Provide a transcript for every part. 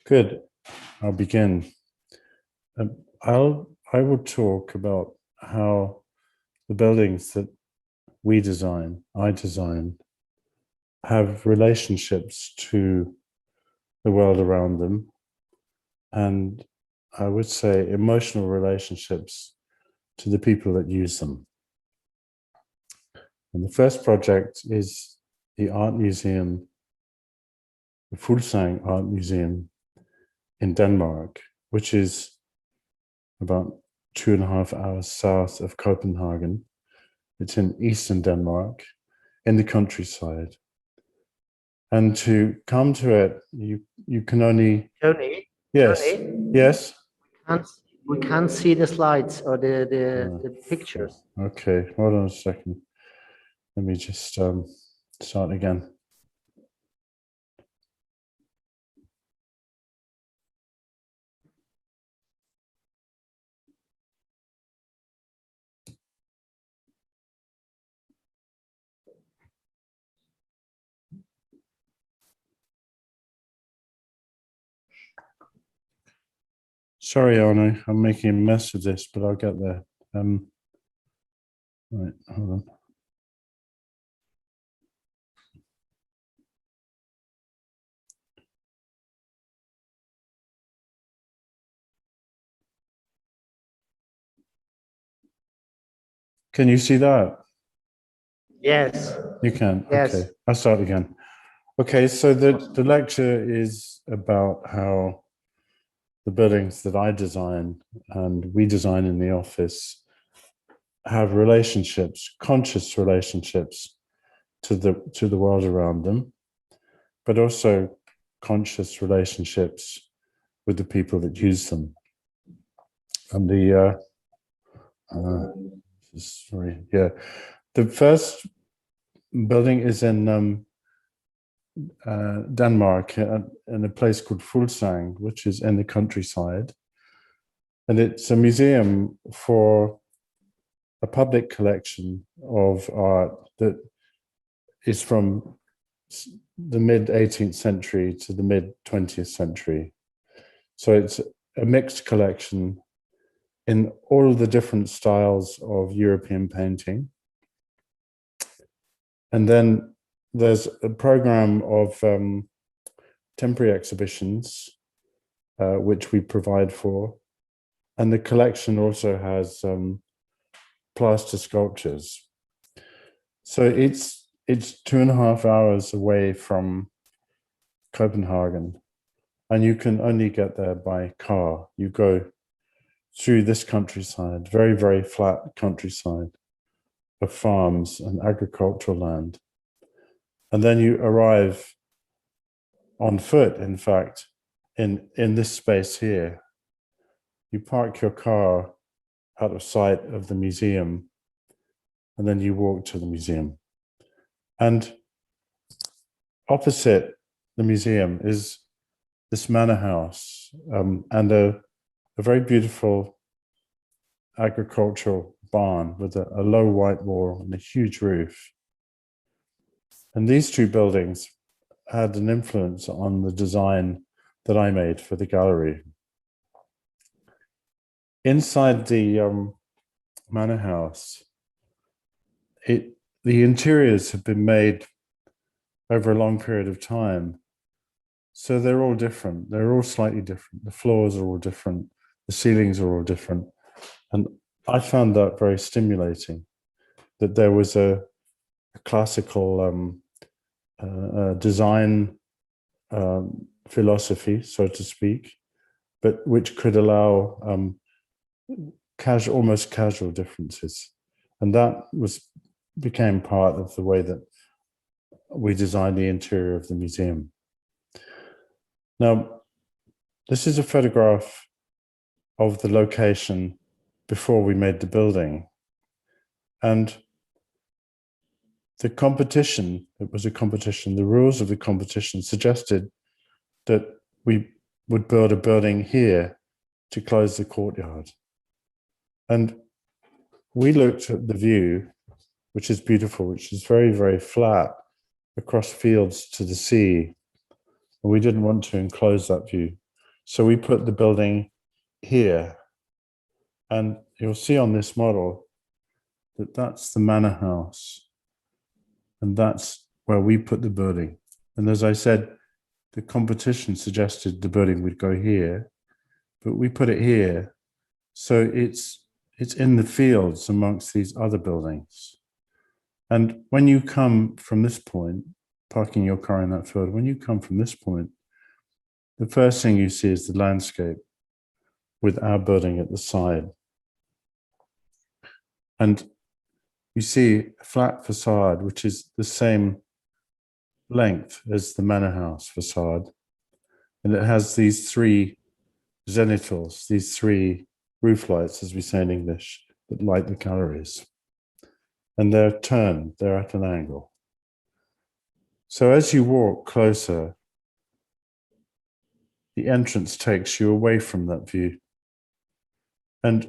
Good. I'll begin. I will talk about how the buildings that I design, have relationships to the world around them, and I would say emotional relationships to the people that use them. And the first project is the art museum, the Fuglsang Art Museum in Denmark, which is about 2.5 hours south of Copenhagen. It's in eastern Denmark, in the countryside. And to come to it, you can only... Tony? Yes, Tony? yes? We can't see the slides or the pictures. Okay, hold on a second. Let me just start again. Sorry, Arno, I'm making a mess of this, but I'll get there. Right, hold on. Can you see that? Yes. You can? Yes. Okay, I'll start again. Okay, so the lecture is about how the buildings that I design and we design in the office have relationships, conscious relationships to the world around them, but also conscious relationships with the people that use them. And the first building is in Denmark, in a place called Fuglsang, which is in the countryside. And it's a museum for a public collection of art that is from the mid-18th century to the mid-20th century. So it's a mixed collection in all of the different styles of European painting. And then there's a program of temporary exhibitions, which we provide for. And the collection also has plaster sculptures. So it's 2.5 hours away from Copenhagen, and you can only get there by car. You go through this countryside, very, very flat countryside of farms and agricultural land. And then you arrive on foot, in fact, in this space here. You park your car out of sight of the museum, and then you walk to the museum. And opposite the museum is this manor house and a very beautiful agricultural barn with a low white wall and a huge roof. And these two buildings had an influence on the design that I made for the gallery. Inside the manor house, the interiors have been made over a long period of time. So they're all different. They're all slightly different. The floors are all different. The ceilings are all different. And I found that very stimulating, that there was a classical design philosophy, so to speak, but which could allow almost casual differences. And that became part of the way that we designed the interior of the museum. Now, this is a photograph of the location before we made the building. And the competition, it was a competition, the rules of the competition suggested that we would build a building here to close the courtyard. And we looked at the view, which is beautiful, which is very, very flat across fields to the sea. And we didn't want to enclose that view. So we put the building here, and you'll see on this model that that's the manor house, and that's where we put the building. And as I said, the competition suggested the building would go here, but we put it here. So it's in the fields amongst these other buildings. And when you come from this point, parking your car in that field, when you come from this point, the first thing you see is the landscape with our building at the side. And you see a flat facade, which is the same length as the manor house facade. And it has these three zenithals, these three roof lights, as we say in English, that light the galleries. And they're turned, they're at an angle. So as you walk closer, the entrance takes you away from that view. And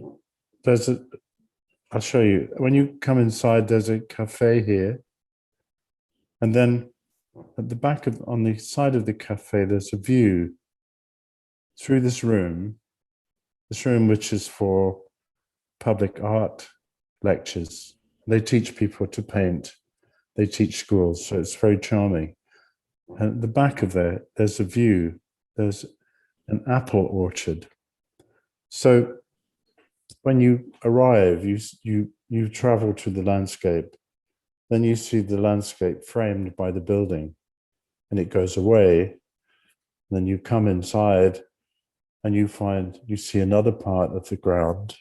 I'll show you, when you come inside, there's a cafe here. And then at the back on the side of the cafe, there's a view through this room which is for public art lectures. They teach people to paint. They teach schools, so it's very charming. And at the back of there's a view. There's an apple orchard. So when you arrive, you travel to the landscape. Then you see the landscape framed by the building, and it goes away. Then you come inside, and you see another part of the ground.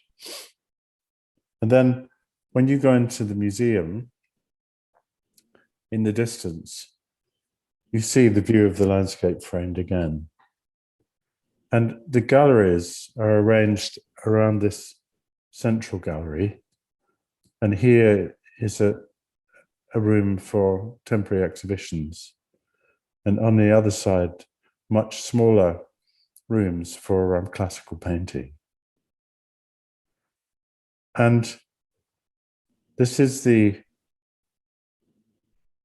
And then when you go into the museum, in the distance, you see the view of the landscape framed again. And the galleries are arranged around this central gallery. And here is a room for temporary exhibitions. And on the other side, much smaller rooms for classical painting. And this is the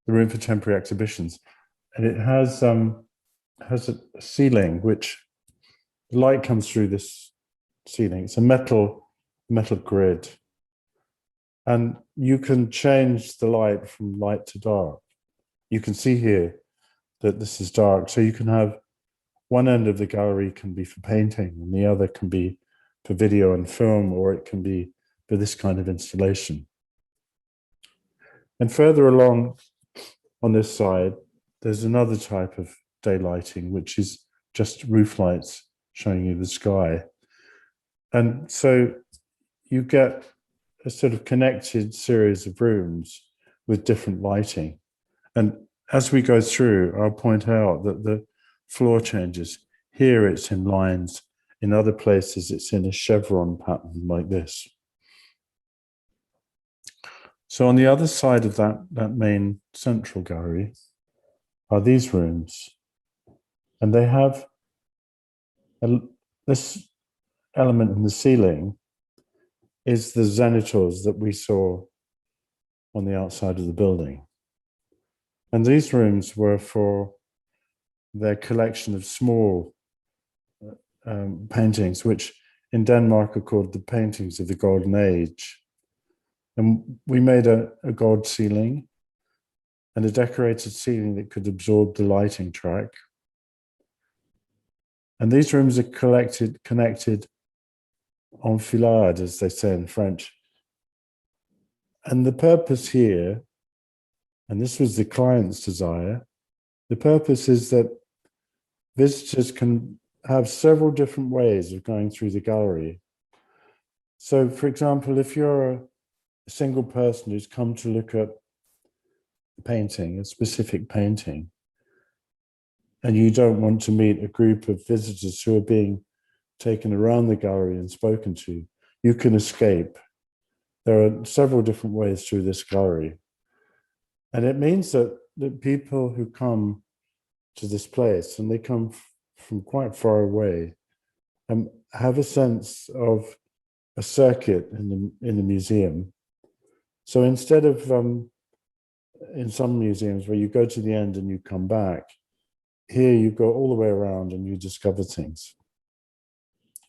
room for temporary exhibitions. And it has a ceiling which the light comes through this ceiling. It's a metal grid. And you can change the light from light to dark. You can see here that this is dark. So you can have one end of the gallery can be for painting and the other can be for video and film, or it can be for this kind of installation. And further along on this side, there's another type of daylighting, which is just roof lights showing you the sky. And so you get a sort of connected series of rooms with different lighting. And as we go through, I'll point out that the floor changes. Here it's in lines. In other places, it's in a chevron pattern like this. So on the other side of that main central gallery are these rooms. And they have this element in the ceiling is the zenithals that we saw on the outside of the building. And these rooms were for their collection of small paintings, which in Denmark are called the paintings of the Golden Age. And we made a gold ceiling and a decorated ceiling that could absorb the lighting track. And these rooms are connected en filade, as they say in French. And the purpose here, and this was the client's desire, the purpose is that visitors can have several different ways of going through the gallery. So, for example, if you're a single person who's come to look at a painting, a specific painting, and you don't want to meet a group of visitors who are being taken around the gallery and spoken to, you can escape. There are several different ways through this gallery. And it means that people who come to this place, and they come from quite far away, have a sense of a circuit in the museum. So instead of in some museums where you go to the end and you come back, here you go all the way around and you discover things.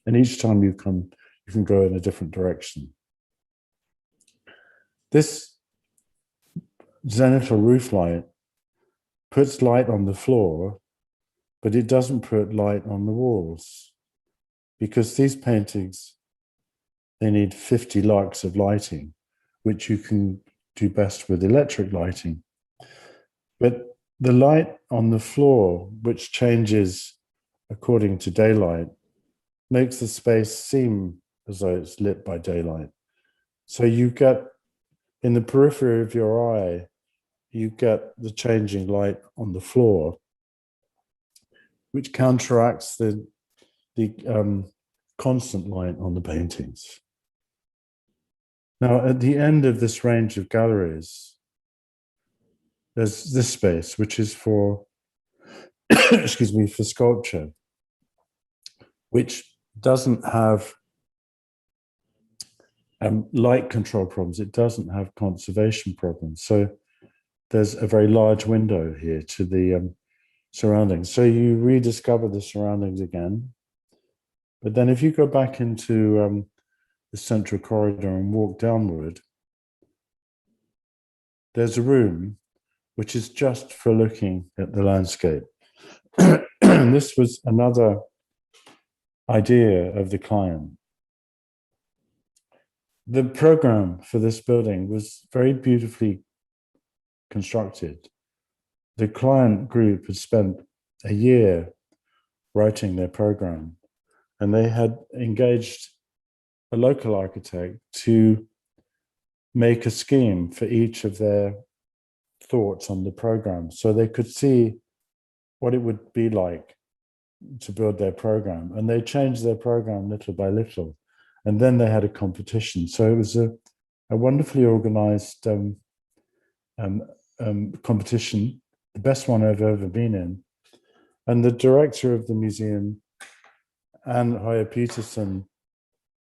and each time you come, you can go in a different direction. This zenithal roof light puts light on the floor, but it doesn't put light on the walls, because these paintings, they need 50 lux of lighting, which you can do best with electric lighting. But the light on the floor, which changes according to daylight, makes the space seem as though it's lit by daylight. So you get, in the periphery of your eye, you get the changing light on the floor, which counteracts the constant light on the paintings. Now, at the end of this range of galleries, there's this space, which is for, excuse me, for sculpture, which doesn't have light control problems. It doesn't have conservation problems. So there's a very large window here to the surroundings. So you rediscover the surroundings again. But then if you go back into the central corridor and walk downward, there's a room which is just for looking at the landscape. And this was another idea of the client. The program for this building was very beautifully constructed. The client group had spent a year writing their program, and they had engaged a local architect to make a scheme for each of their thoughts on the program, so they could see what it would be like to build their program. And they changed their program little by little. And then they had a competition. So it was a wonderfully organized competition, the best one I've ever been in. And the director of the museum, Anne Høyer Petersen,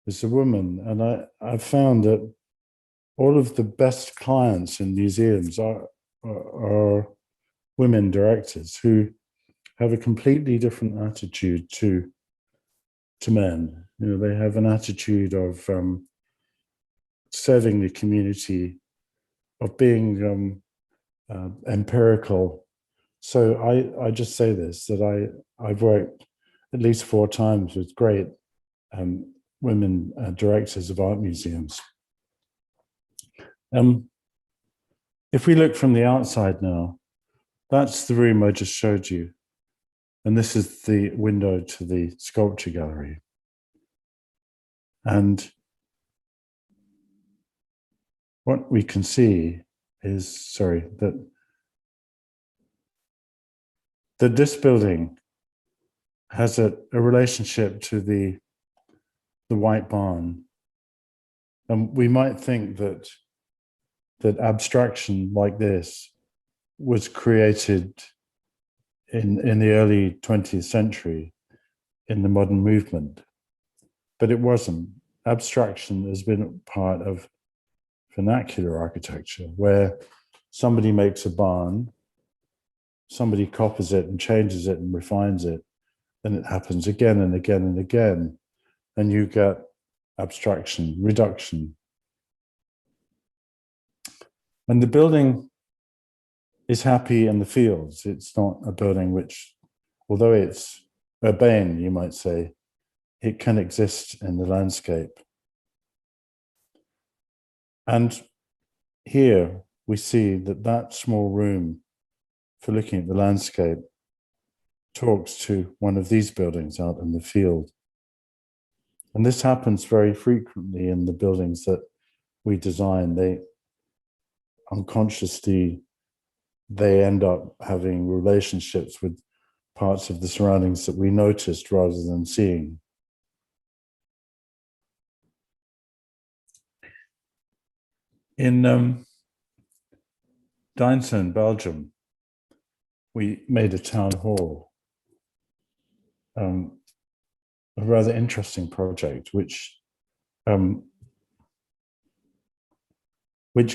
is a woman. And I found that all of the best clients in museums are women directors who have a completely different attitude to men. You know, they have an attitude of serving the community, of being empirical. So I just say this, that I've worked at least 4 times with great women directors of art museums. If we look from the outside now, that's the room I just showed you. And this is the window to the sculpture gallery. And what we can see is, that this building has a relationship to the White Barn. And we might think that abstraction like this was created in the early 20th century in the modern movement, but it wasn't. Abstraction has been part of vernacular architecture, where somebody makes a barn, somebody copies it and changes it and refines it, and it happens again and again and again, and you get abstraction, reduction. And the building is happy in the fields. It's not a building which, although it's urbane, you might say, it can exist in the landscape. And here we see that small room for looking at the landscape talks to one of these buildings out in the field. And this happens very frequently in the buildings that we design. They unconsciously, they end up having relationships with parts of the surroundings that we noticed rather than seeing. In Deinzen, Belgium, we made a town hall, a rather interesting project, which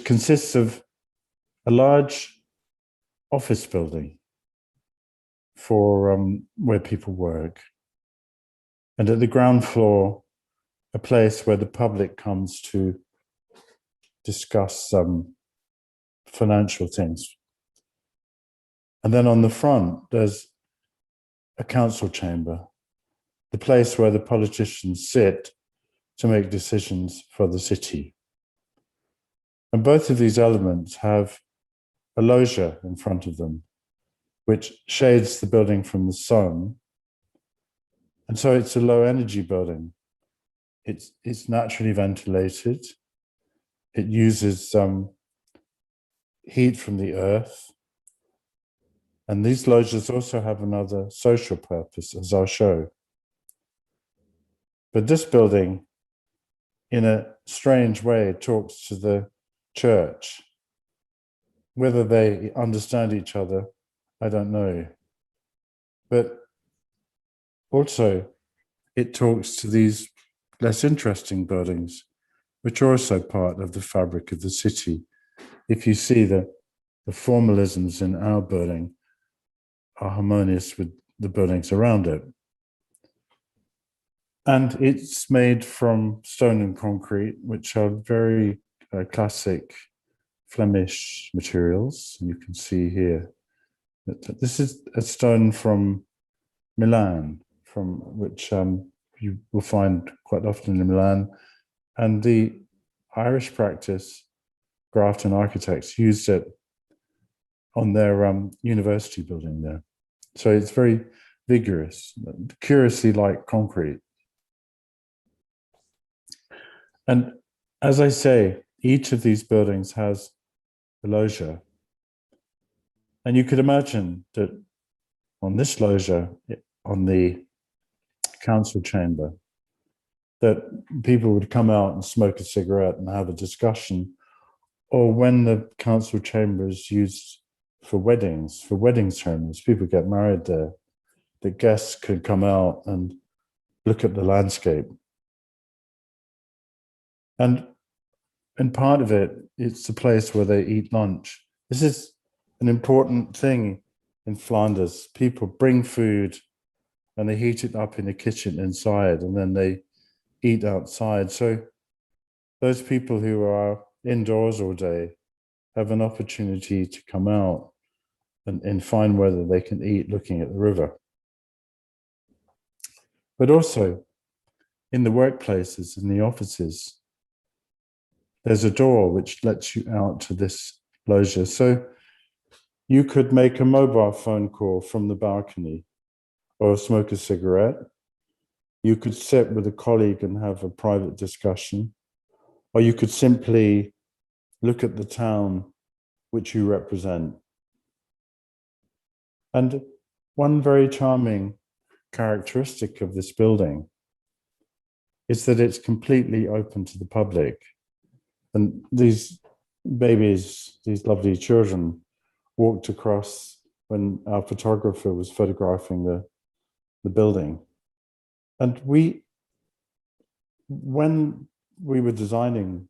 consists of a large office building for where people work, And at the ground floor, a place where the public comes to discuss financial things. And then on the front, there's a council chamber, the place where the politicians sit to make decisions for the city. And both of these elements have a loggia in front of them, which shades the building from the sun. And so it's a low energy building. It's naturally ventilated. It uses heat from the earth. And these loggias also have another social purpose, as I'll show. But this building, in a strange way, talks to the church. Whether they understand each other, I don't know. But also, it talks to these less interesting buildings, which are also part of the fabric of the city. If you see the formalisms in our building are harmonious with the buildings around it. And it's made from stone and concrete, which are very classic Flemish materials. And you can see here that this is a stone from Milan, from which you will find quite often in Milan. And the Irish practice, Grafton architects, used it on their university building there. So it's very vigorous, curiously like concrete. And as I say, each of these buildings has a loggia. And you could imagine that on this loggia, on the council chamber, that people would come out and smoke a cigarette and have a discussion. Or when the council chamber is used for wedding ceremonies, people get married there, the guests could come out and look at the landscape. And part of it, it's the place where they eat lunch. This is an important thing in Flanders. People bring food and they heat it up in the kitchen inside, and then they eat outside. So those people who are indoors all day have an opportunity to come out and find whether they can eat looking at the river. But also in the workplaces, in the offices, there's a door which lets you out to this loggia. So you could make a mobile phone call from the balcony or smoke a cigarette. You could sit with a colleague and have a private discussion, or you could simply look at the town which you represent. And one very charming characteristic of this building is that it's completely open to the public. And these babies, these lovely children, walked across when our photographer was photographing the building. And when we were designing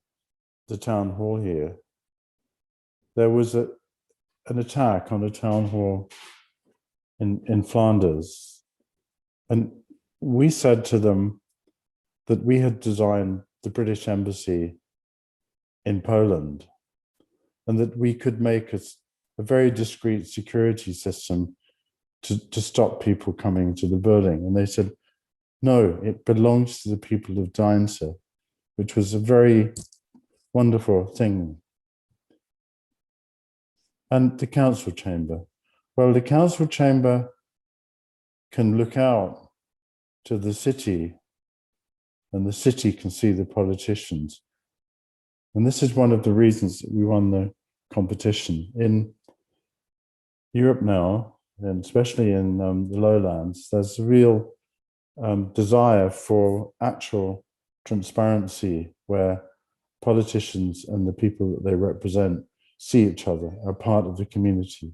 the town hall here, there was an attack on a town hall in Flanders. And we said to them that we had designed the British Embassy in Poland, and that we could make a very discreet security system to stop people coming to the building. And they said, no, it belongs to the people of Deinze, which was a very wonderful thing. And the council chamber. Well, the council chamber can look out to the city, and the city can see the politicians. And this is one of the reasons that we won the competition. In Europe now, and especially in the lowlands, there's a real desire for actual transparency, where politicians and the people that they represent see each other, are part of the community.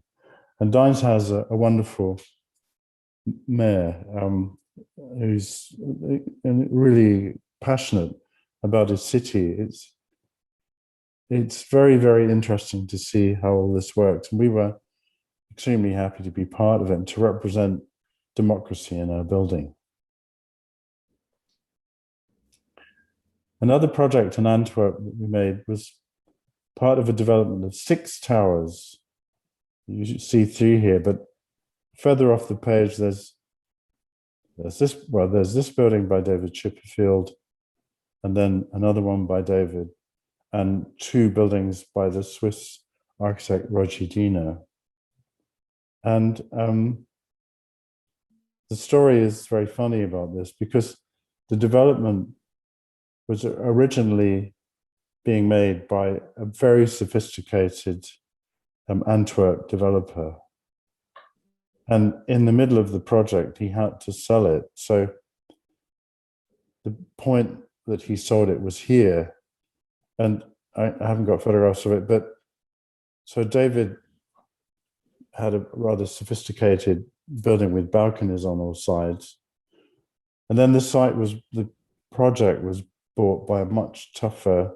And Deinze has a wonderful mayor who's really passionate about his city. It's very, very interesting to see how all this works. And we were extremely happy to be part of it and to represent democracy in our building. Another project in Antwerp that we made was part of a development of 6 towers. You should see 3 here, but further off the page, there's this building by David Chipperfield, and then another one by David, and 2 buildings by the Swiss architect Roger Diener. And the story is very funny about this, because the development was originally being made by a very sophisticated Antwerp developer. And in the middle of the project, he had to sell it. So the point that he sold it was here. And I haven't got photographs of it, but so David had a rather sophisticated building with balconies on all sides. And then the project was bought by a much tougher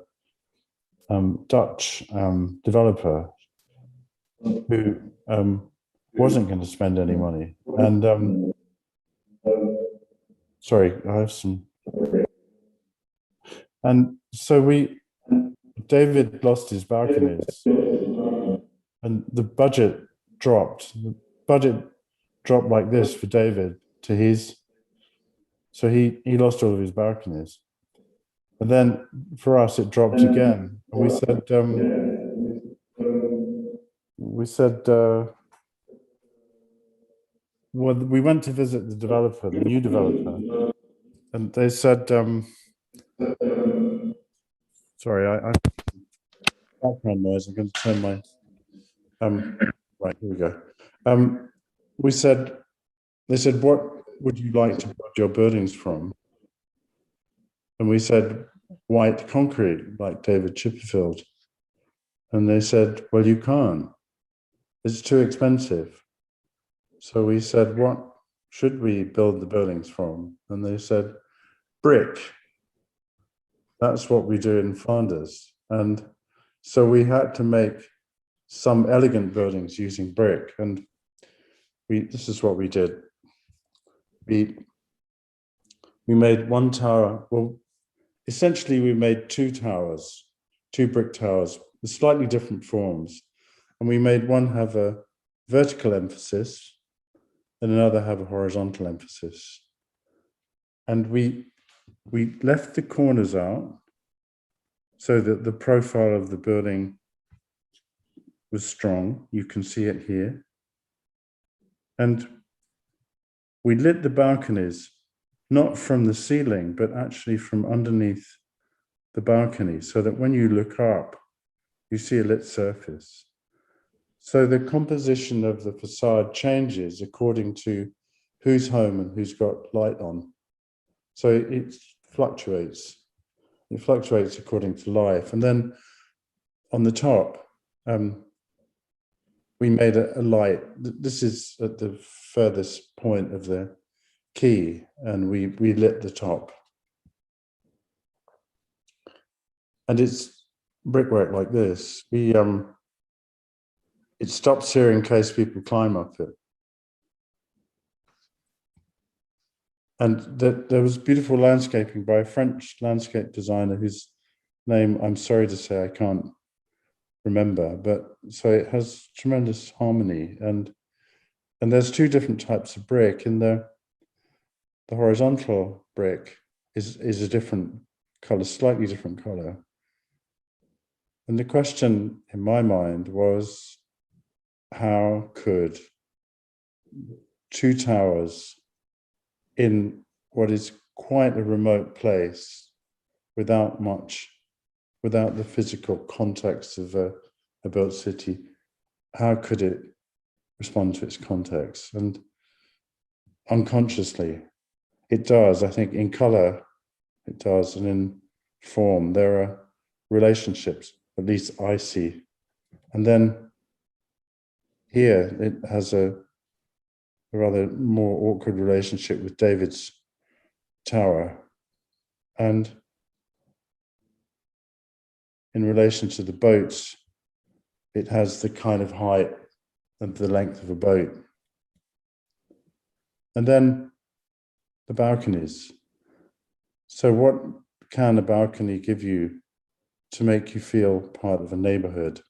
Dutch developer who wasn't going to spend any money. And sorry, I have some. And so David lost his balconies, and the budget dropped. The budget dropped like this for David to his. So he lost all of his balconies. And then for us, it dropped again. And we said, well, we went to visit the developer, the new developer, and they said, sorry, I background noise. I'm going to turn my, right, here we go. They said, what would you like to build your buildings from? And we said, white concrete, like David Chipperfield. And they said, well, you can't. It's too expensive. So we said, what should we build the buildings from? And they said, brick. That's what we do in Flanders. And so we had to make some elegant buildings using brick. And this is what we did. We made one tower. Well, essentially we made 2 towers, 2 brick towers with slightly different forms. And we made one have a vertical emphasis and another have a horizontal emphasis. And we left the corners out so that the profile of the building was strong. You can see it here. And we lit the balconies, not from the ceiling, but actually from underneath the balcony, so that when you look up, you see a lit surface. So the composition of the facade changes according to who's home and who's got light on. So it fluctuates. It fluctuates according to life. And then on the top, we made a light. This is at the furthest point of the quay, and we lit the top. And it's brickwork like this. It stops here in case people climb up it. And there was beautiful landscaping by a French landscape designer whose name, I'm sorry to say, I can't remember, but so it has tremendous harmony. And there's 2 different types of brick. And the horizontal brick is a different color, slightly different color. And the question in my mind was, how could 2 towers in what is quite a remote place, without the physical context of a built city, how could it respond to its context? And unconsciously, it does. I think in color, it does, and in form, there are relationships, at least I see. And then here, it has a rather more awkward relationship with David's tower. And in relation to the boats, it has the kind of height and the length of a boat. And then the balconies. So what can a balcony give you to make you feel part of a neighborhood?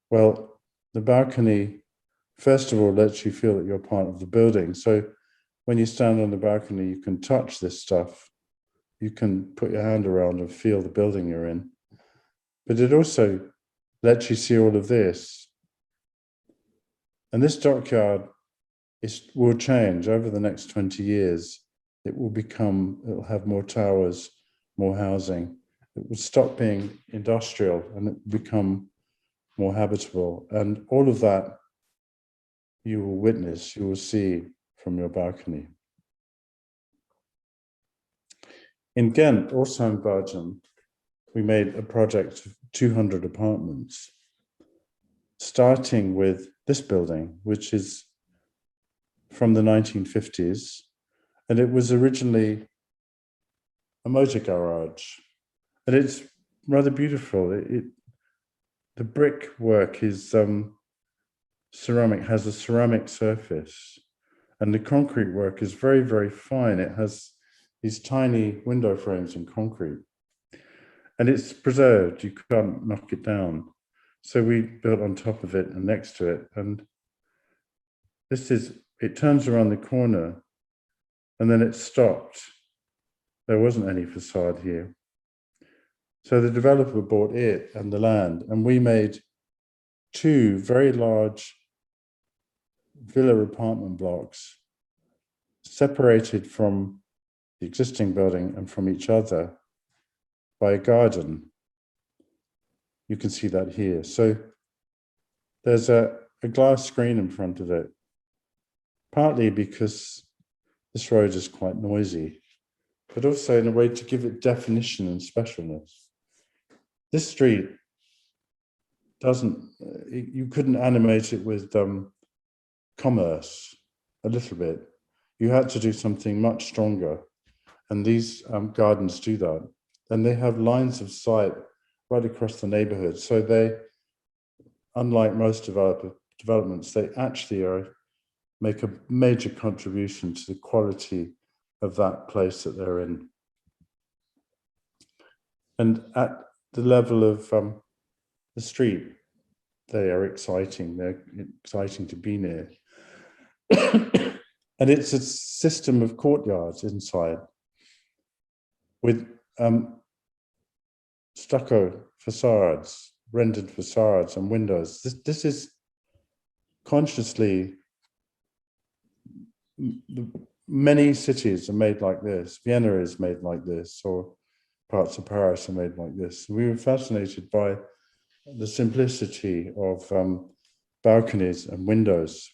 Well, the balcony, first of all, lets you feel that you're part of the building. So when you stand on the balcony, you can touch this stuff. You can put your hand around and feel the building you're in. But it also lets you see all of this. And this dockyard will change over the next 20 years. It will have more towers, more housing. It will stop being industrial and it will become more habitable. And all of that you will witness, you will see from your balcony. In Ghent, also in Belgium, we made a project of 200 apartments, starting with this building, which is from the 1950s. And it was originally a motor garage. And it's rather beautiful. The brickwork is ceramic, has a ceramic surface. And the concrete work is very, very fine. It has these tiny window frames in concrete. And it's preserved, you can't knock it down. So we built on top of it and next to it. And it turns around the corner and then it stopped. There wasn't any facade here. So the developer bought it and the land, and we made 2 very large villa apartment blocks separated from the existing building and from each other by a garden. You can see that here. So there's a glass screen in front of it, partly because this road is quite noisy, but also in a way to give it definition and specialness. This street you couldn't animate it with commerce a little bit. You had to do something much stronger. And these gardens do that. And they have lines of sight right across the neighborhood. So they, unlike most developments, they actually make a major contribution to the quality of that place that they're in. And at the level of the street, they are exciting. They're exciting to be near. And it's a system of courtyards inside with stucco facades, rendered facades and windows. This is consciously, many cities are made like this. Vienna is made like this, or parts of Paris are made like this. We were fascinated by the simplicity of balconies and windows.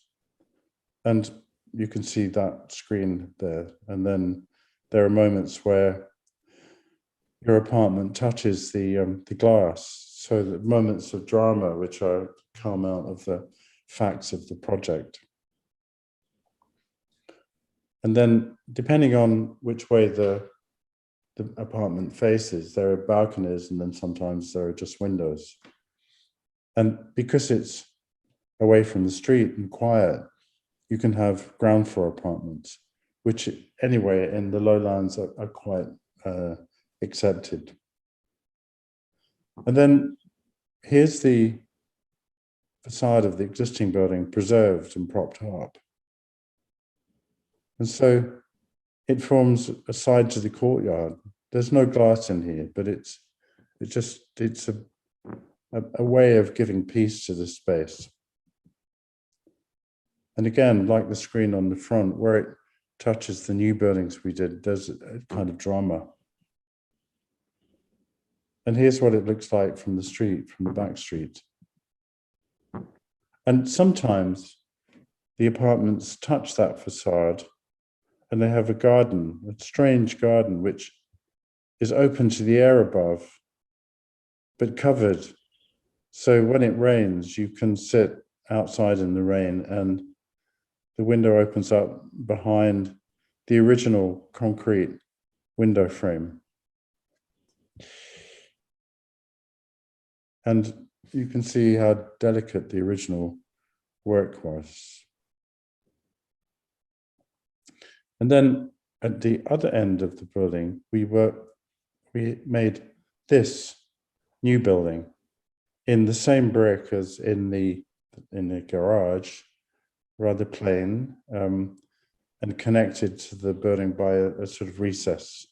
And you can see that screen there. And then there are moments where your apartment touches the glass. So the moments of drama, which come out of the facts of the project. And then depending on which way the apartment faces, there are balconies and then sometimes there are just windows. And because it's away from the street and quiet, you can have ground floor apartments, which anyway in the lowlands are quite accepted. And then here's the facade of the existing building preserved and propped up. And so it forms a side to the courtyard. There's no glass in here, but it's a way of giving peace to the space. And again, like the screen on the front, where it touches the new buildings we did, there's a kind of drama. And here's what it looks like from the street, from the back street. And sometimes the apartments touch that facade and they have a garden, a strange garden, which is open to the air above, but covered. So when it rains, you can sit outside in the rain and the window opens up behind the original concrete window frame. And you can see how delicate the original work was. And then at the other end of the building, we made this new building in the same brick as in the garage, rather plain, and connected to the building by a sort of recess.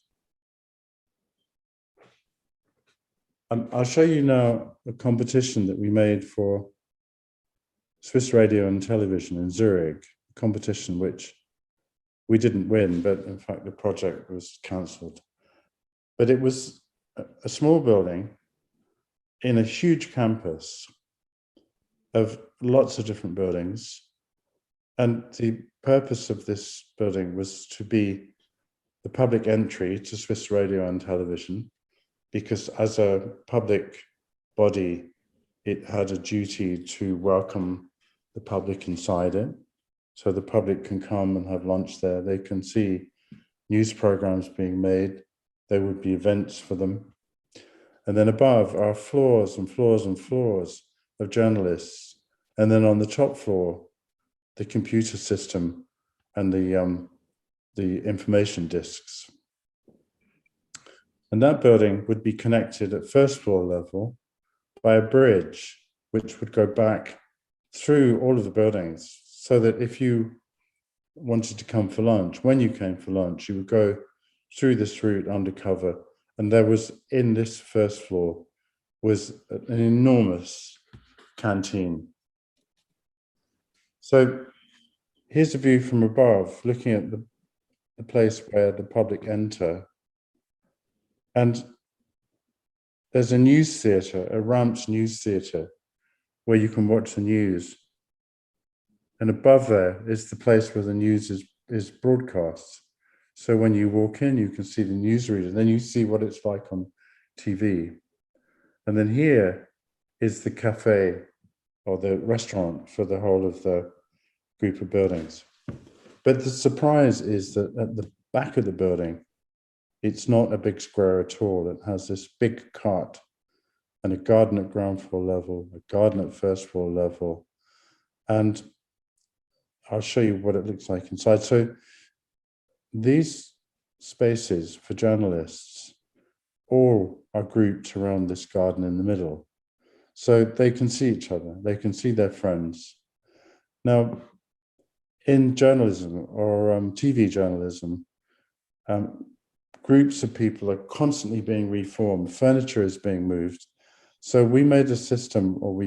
I'll show you now a competition that we made for Swiss Radio and Television in Zurich, a competition which we didn't win, but in fact the project was cancelled. But it was a small building in a huge campus of lots of different buildings. And the purpose of this building was to be the public entry to Swiss Radio and Television, because as a public body, it had a duty to welcome the public inside it. So the public can come and have lunch there. They can see news programs being made. There would be events for them. And then above are floors and floors and floors of journalists. And then on the top floor, the computer system and the information disks. And that building would be connected at first floor level by a bridge, which would go back through all of the buildings, so that if you wanted to come for lunch, when you came for lunch, you would go through this route undercover. And there was, in this first floor, was an enormous canteen. So here's a view from above, looking at the place where the public enter. And there's a news theatre, a ramped news theatre, where you can watch the news. And above there is the place where the news is broadcast. So when you walk in, you can see the newsreader, then you see what it's like on TV. And then here is the cafe or the restaurant for the whole of the group of buildings. But the surprise is that at the back of the building, it's not a big square at all. It has this big cart and a garden at ground floor level, a garden at first floor level. And I'll show you what it looks like inside. So these spaces for journalists all are grouped around this garden in the middle. So they can see each other, they can see their friends. Now, in journalism or TV journalism, groups of people are constantly being reformed, furniture is being moved. So we made a system, or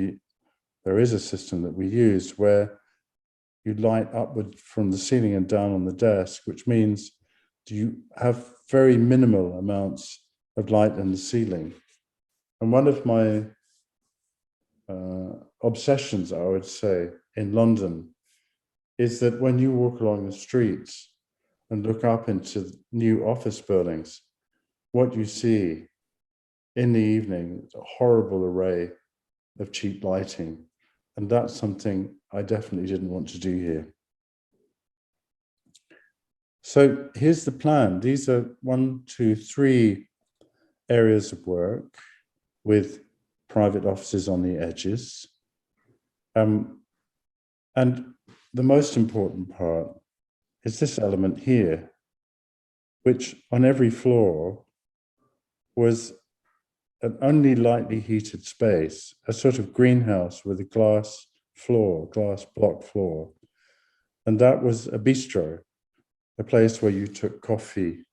there is a system that we used where you light upward from the ceiling and down on the desk, which means you have very minimal amounts of light in the ceiling. And one of my obsessions, I would say, in London is that when you walk along the streets and look up into new office buildings, what you see in the evening is a horrible array of cheap lighting. And that's something I definitely didn't want to do here. So here's the plan. These are 1, 2, 3 areas of work with private offices on the edges. And the most important part is this element here, which on every floor was an only lightly heated space, a sort of greenhouse with a glass block floor. And that was a bistro, a place where you took coffee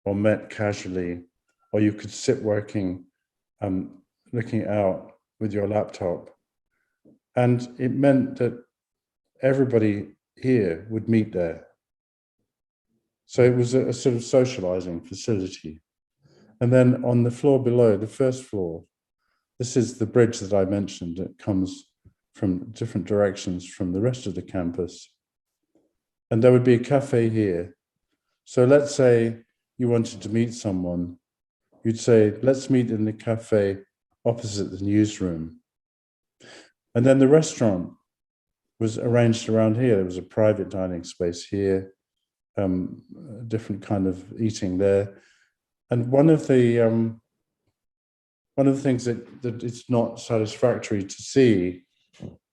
or met casually, or you could sit working, looking out with your laptop. And it meant that everybody here would meet there. So it was a sort of socializing facility. And then on the floor below, the first floor, this is the bridge that I mentioned that comes from different directions from the rest of the campus. And there would be a cafe here. So let's say you wanted to meet someone, you'd say, let's meet in the cafe opposite the newsroom. And then the restaurant was arranged around here. There was a private dining space here, a different kind of eating there. And one of the things that it's not satisfactory to see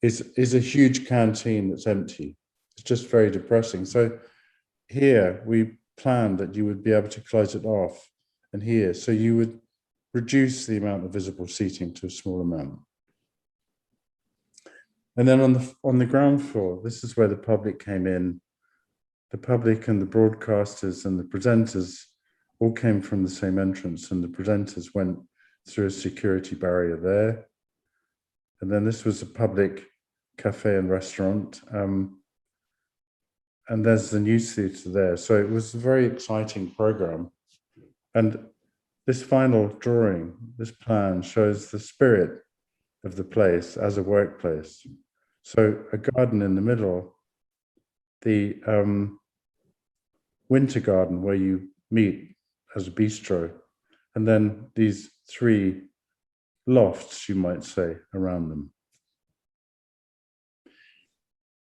is a huge canteen that's empty. It's just very depressing. So here we planned that you would be able to close it off and here. So you would reduce the amount of visible seating to a small amount. And then on the ground floor, this is where the public came in. The public and the broadcasters and the presenters all came from the same entrance, and the presenters went through a security barrier there. And then this was a public cafe and restaurant. And there's the news theatre there. So it was a very exciting program. And this final drawing, this plan, shows the spirit of the place as a workplace. So a garden in the middle, the winter garden where you meet as a bistro, and then these 3 lofts, you might say, around them.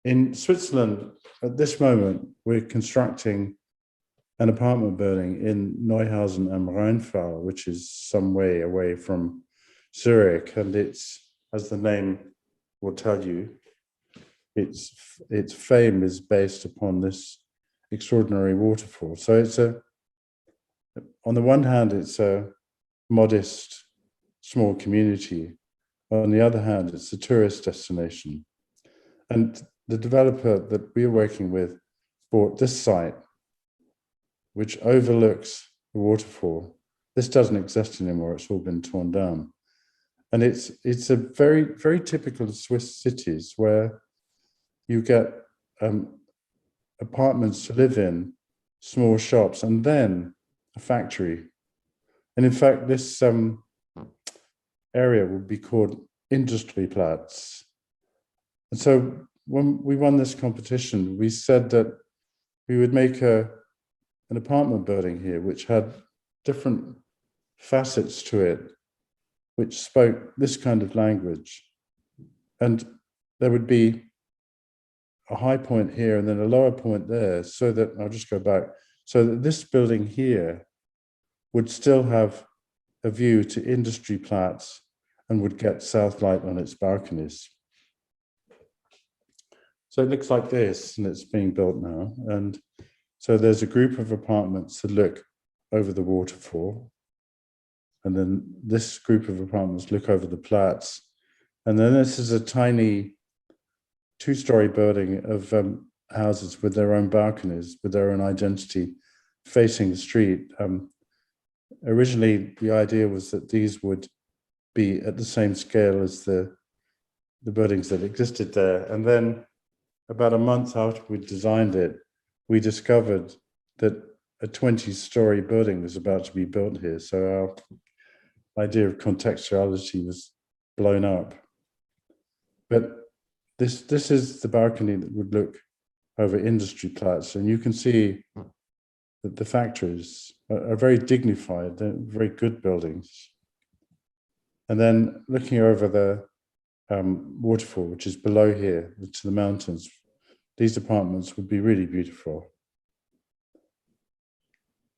In Switzerland, at this moment, we're constructing an apartment building in Neuhausen am Rheinfall, which is some way away from Zurich, and it's, as the name will tell you, its fame is based upon this extraordinary waterfall. So it's on the one hand, it's a modest, small community. On the other hand, it's a tourist destination. And the developer that we're working with bought this site, which overlooks the waterfall. This doesn't exist anymore, it's all been torn down. And it's a very, very typical of Swiss cities where you get apartments to live in, small shops, and then a factory. And in fact, this area would be called Industrieplatz. And so when we won this competition, we said that we would make an apartment building here, which had different facets to it, which spoke this kind of language. And there would be a high point here and then a lower point there, so that, I'll just go back, so that this building here would still have a view to Industrieplatz and would get south light on its balconies. So it looks like this, and it's being built now. And so there's a group of apartments that look over the waterfall. And then this group of apartments look over the Platz. And then this is a tiny 2-story building of houses with their own balconies, with their own identity, facing the street. Originally, the idea was that these would be at the same scale as the buildings that existed there. And then about a month after we designed it, we discovered that a 20-story building was about to be built here. So our idea of contextuality was blown up. But this is the balcony that would look over Industrieplatz, and you can see that the factories are very dignified, they're very good buildings. And then looking over the waterfall, which is below here to the mountains, these apartments would be really beautiful.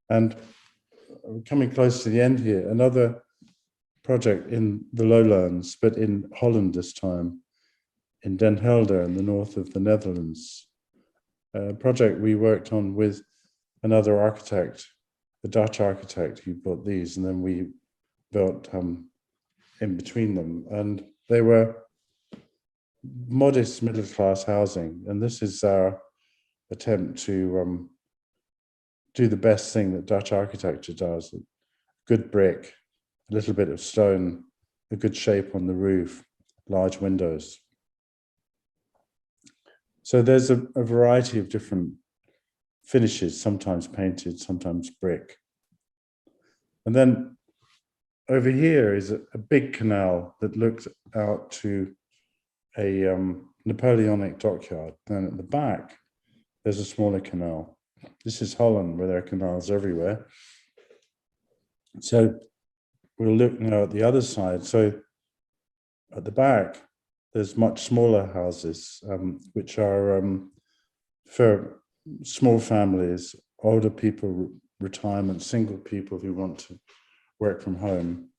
And coming close to the end here, another project in the lowlands, but in Holland this time, in Den Helder in the north of the Netherlands. A project we worked on with another architect, a Dutch architect who built these, and then we built in between them. And they were modest middle-class housing. And this is our attempt to do the best thing that Dutch architecture does: good brick, a little bit of stone, a good shape on the roof, large windows. So there's a variety of different finishes, sometimes painted, sometimes brick. And then over here is a big canal that looks out to a Napoleonic dockyard. Then at the back, there's a smaller canal. This is Holland, where there are canals everywhere. So we'll look now at the other side. So at the back, there's much smaller houses, which are for small families, older people, retirement, single people who want to work from home.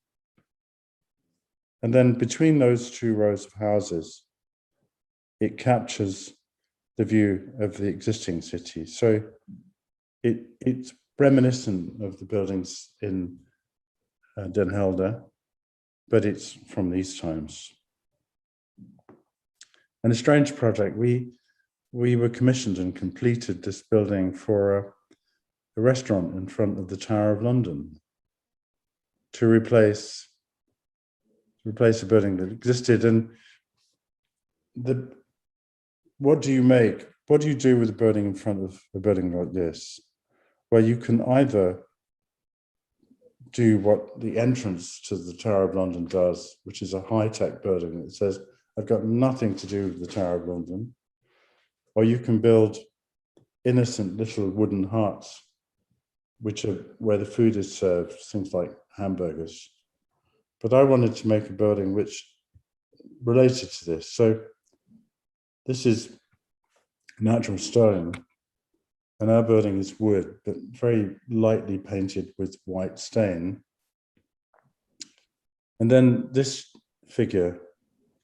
And then between those 2 rows of houses, it captures the view of the existing city. So it's reminiscent of the buildings in Den Helder, but it's from these times. And a strange project, we were commissioned and completed this building for a restaurant in front of the Tower of London to replace a building that existed. And what do you do with a building in front of a building like this? Well, you can either do what the entrance to the Tower of London does, which is a high-tech building that says, I've got nothing to do with the Tower of London, or you can build innocent little wooden huts, which are where the food is served, things like hamburgers. But I wanted to make a building which related to this. So this is natural stone, and our building is wood, but very lightly painted with white stain. And then this figure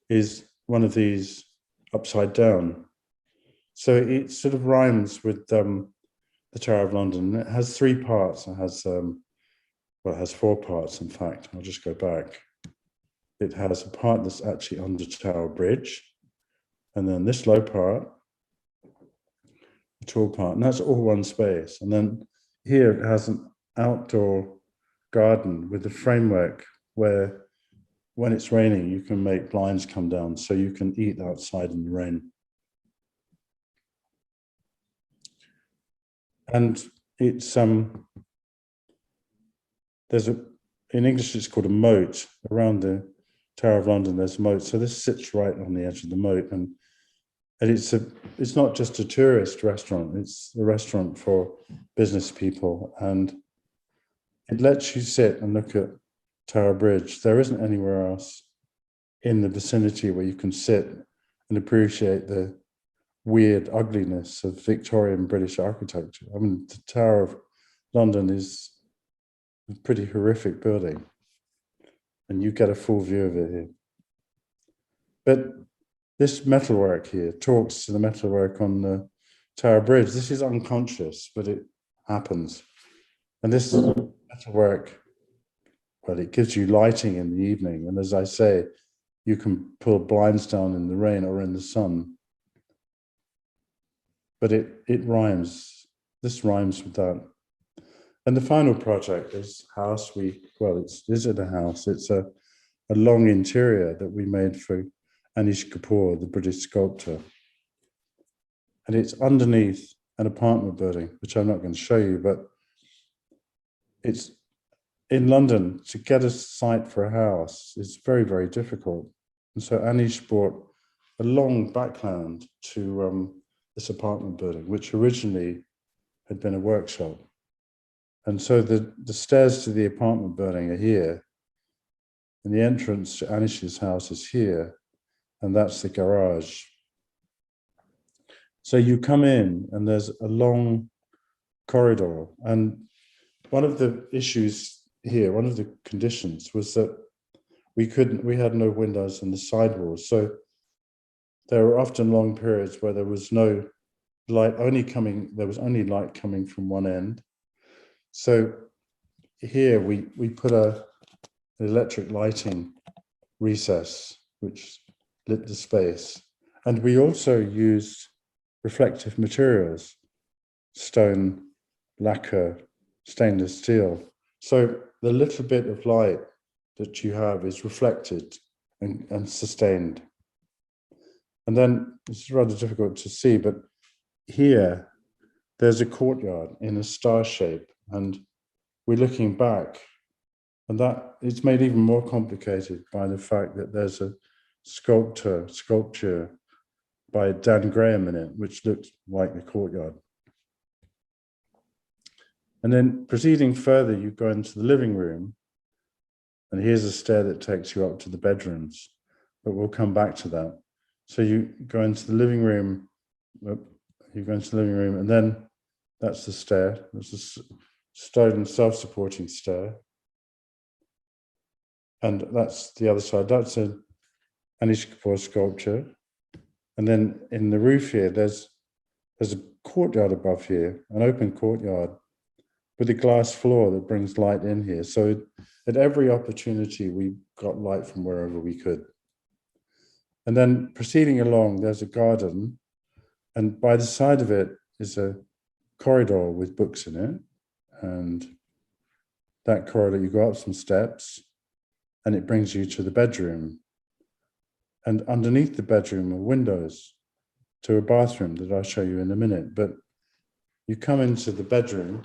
is one of these upside down. So it sort of rhymes with the Tower of London. It has three parts. It has, well, it has four parts, in fact. I'll just go back. It has a part that's actually under Tower Bridge, and then this low part, a tall part, and that's all one space. And then here it has an outdoor garden with a framework where when it's raining, you can make blinds come down so you can eat outside in the rain. And it's, there's in English it's called a moat. Around the Tower of London, there's a moat. So this sits right on the edge of the moat. And it's not just a tourist restaurant, it's a restaurant for business people. And it lets you sit and look at Tower Bridge. There isn't anywhere else in the vicinity where you can sit and appreciate the weird ugliness of Victorian British architecture. I mean, the Tower of London is a pretty horrific building, and you get a full view of it here. But this metalwork here talks to the metalwork on the Tower Bridge. This is unconscious, but it happens. And this metalwork, well, it gives you lighting in the evening. And as I say, you can pull blinds down in the rain or in the sun. But it rhymes. This rhymes with that. And the final project is house. Is it a house? It's a long interior that we made for Anish Kapoor, the British sculptor. And it's underneath an apartment building, which I'm not going to show you, but it's in London. To get a site for a house is very, very difficult. And so Anish bought a long backland to this apartment building, which originally had been a workshop. And so the stairs to the apartment building are here, and the entrance to Anish's house is here, and that's the garage. So you come in, and there's a long corridor. And one of the issues here, one of the conditions was that we had no windows in the sidewalls. So there were often long periods where there was no light, there was only light coming from one end. So here we put an electric lighting recess, which lit the space. And we also used reflective materials, stone, lacquer, stainless steel. So the little bit of light that you have is reflected and sustained. And then it's rather difficult to see, but here there's a courtyard in a star shape, and we're looking back, and that it's made even more complicated by the fact that there's a sculpture by Dan Graham in it, which looks like the courtyard. And then proceeding further, you go into the living room, and here's a stair that takes you up to the bedrooms, but we'll come back to that. So you go into the living room, and then that's the stair. There's a stone self-supporting stair. And that's the other side. That's an Anish Kapoor sculpture. And then in the roof here, there's a courtyard above here, an open courtyard with a glass floor that brings light in here. So at every opportunity, we got light from wherever we could. And then proceeding along, there's a garden, and by the side of it is a corridor with books in it. And that corridor, you go up some steps, and it brings you to the bedroom. And underneath the bedroom are windows to a bathroom that I'll show you in a minute. But you come into the bedroom,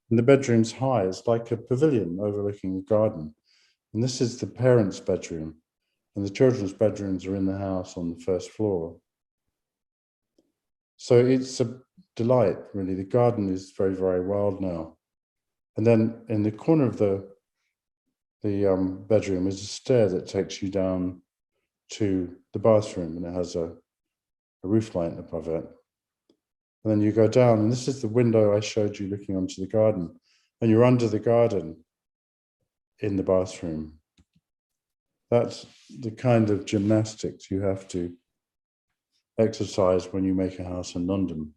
and the bedroom's high. It's like a pavilion overlooking a garden. And this is the parents' bedroom. And the children's bedrooms are in the house on the first floor. So it's a delight, really. The garden is very, very wild now. And then in the corner of the bedroom is a stair that takes you down to the bathroom, and it has a roof light above it. And then you go down, and this is the window I showed you looking onto the garden. And you're under the garden in the bathroom. That's the kind of gymnastics you have to exercise when you make a house in London.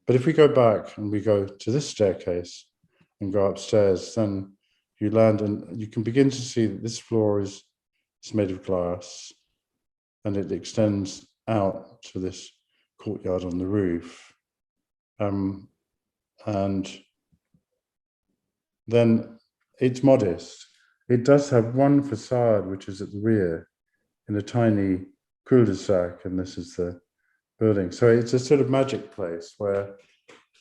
But if we go back and we go to this staircase and go upstairs, then you land and you can begin to see that this floor is made of glass, and it extends out to this courtyard on the roof. And then it's modest. It does have one facade, which is at the rear in a tiny cul-de-sac, and this is the building. So it's a sort of magic place where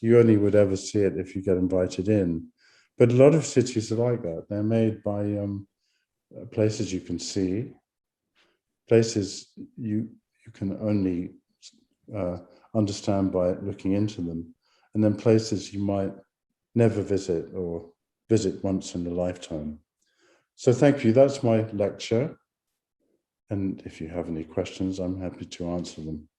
you only would ever see it if you get invited in. But a lot of cities are like that. They're made by places you can see, places you can only understand by looking into them, and then places you might never visit or visit once in a lifetime. So thank you, that's my lecture. And if you have any questions, I'm happy to answer them.